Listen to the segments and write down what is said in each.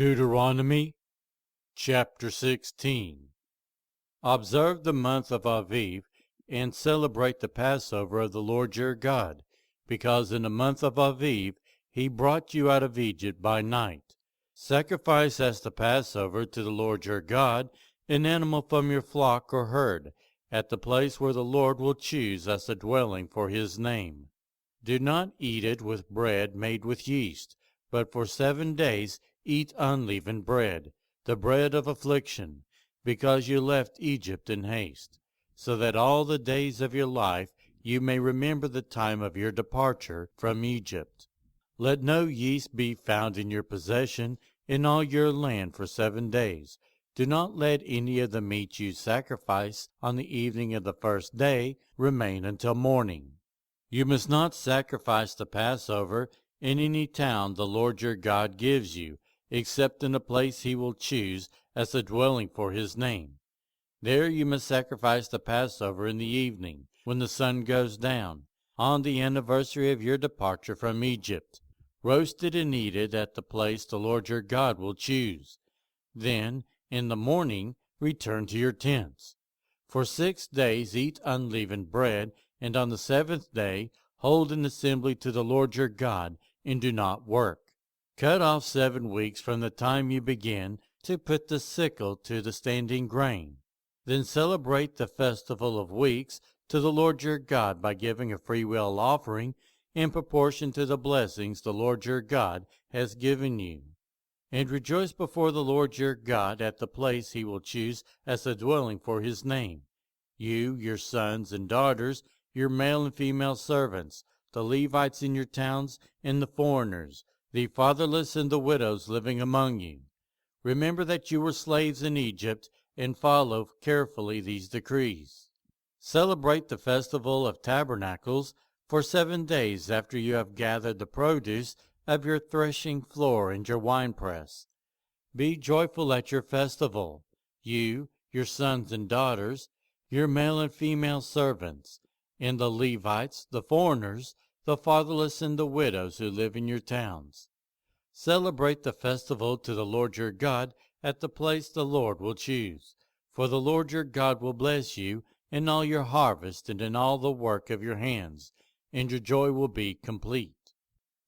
Deuteronomy chapter 16. Observe the month of Aviv, and celebrate the Passover of the Lord your God, because in the month of Aviv he brought you out of Egypt by night. Sacrifice as the Passover to the Lord your God an animal from your flock or herd, at the place where the Lord will choose as a dwelling for his name. Do not eat it with bread made with yeast, but for 7 days eat unleavened bread, the bread of affliction, because you left Egypt in haste, so that all the days of your life you may remember the time of your departure from Egypt. Let no yeast be found in your possession in all your land for 7 days. Do not let any of the meat you sacrifice on the evening of the first day remain until morning. You must not sacrifice the Passover in any town the Lord your God gives you, except in a place he will choose as a dwelling for his name. There you must sacrifice the Passover in the evening, when the sun goes down, on the anniversary of your departure from Egypt. Roast it and eat it at the place the Lord your God will choose. Then, in the morning, return to your tents. For 6 days eat unleavened bread, and on the 7th day hold an assembly to the Lord your God, and do not work. Cut off 7 weeks from the time you begin to put the sickle to the standing grain. Then celebrate the festival of weeks to the Lord your God by giving a freewill offering in proportion to the blessings the Lord your God has given you. And rejoice before the Lord your God at the place he will choose as a dwelling for his name. You, your sons and daughters, your male and female servants, the Levites in your towns, and the foreigners, the fatherless and the widows living among you. Remember that you were slaves in Egypt, and follow carefully these decrees. Celebrate the festival of tabernacles for 7 days after you have gathered the produce of your threshing floor and your winepress. Be joyful at your festival, you, your sons and daughters, your male and female servants, and the Levites, the foreigners, the fatherless, and the widows who live in your towns. Celebrate the festival to the Lord your God at the place the Lord will choose, for the Lord your God will bless you in all your harvest and in all the work of your hands, and your joy will be complete.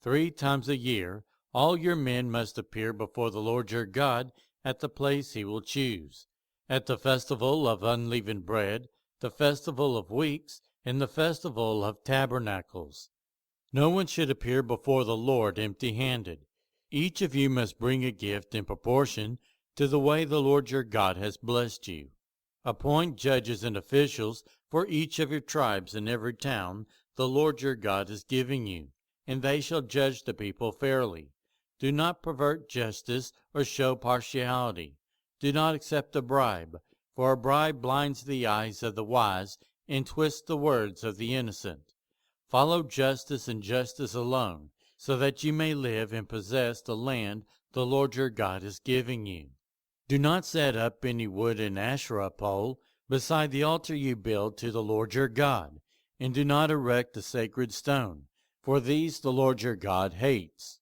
3 times a year all your men must appear before the Lord your God at the place he will choose, at the festival of unleavened bread, the festival of weeks, and the festival of tabernacles. No one should appear before the Lord empty-handed. Each of you must bring a gift in proportion to the way the Lord your God has blessed you. Appoint judges and officials for each of your tribes in every town the Lord your God is giving you, and they shall judge the people fairly. Do not pervert justice or show partiality. Do not accept a bribe, for a bribe blinds the eyes of the wise and twists the words of the innocent. Follow justice and justice alone, so that you may live and possess the land the Lord your God is giving you. Do not set up any wooden Asherah pole beside the altar you build to the Lord your God, and do not erect a sacred stone, for these the Lord your God hates.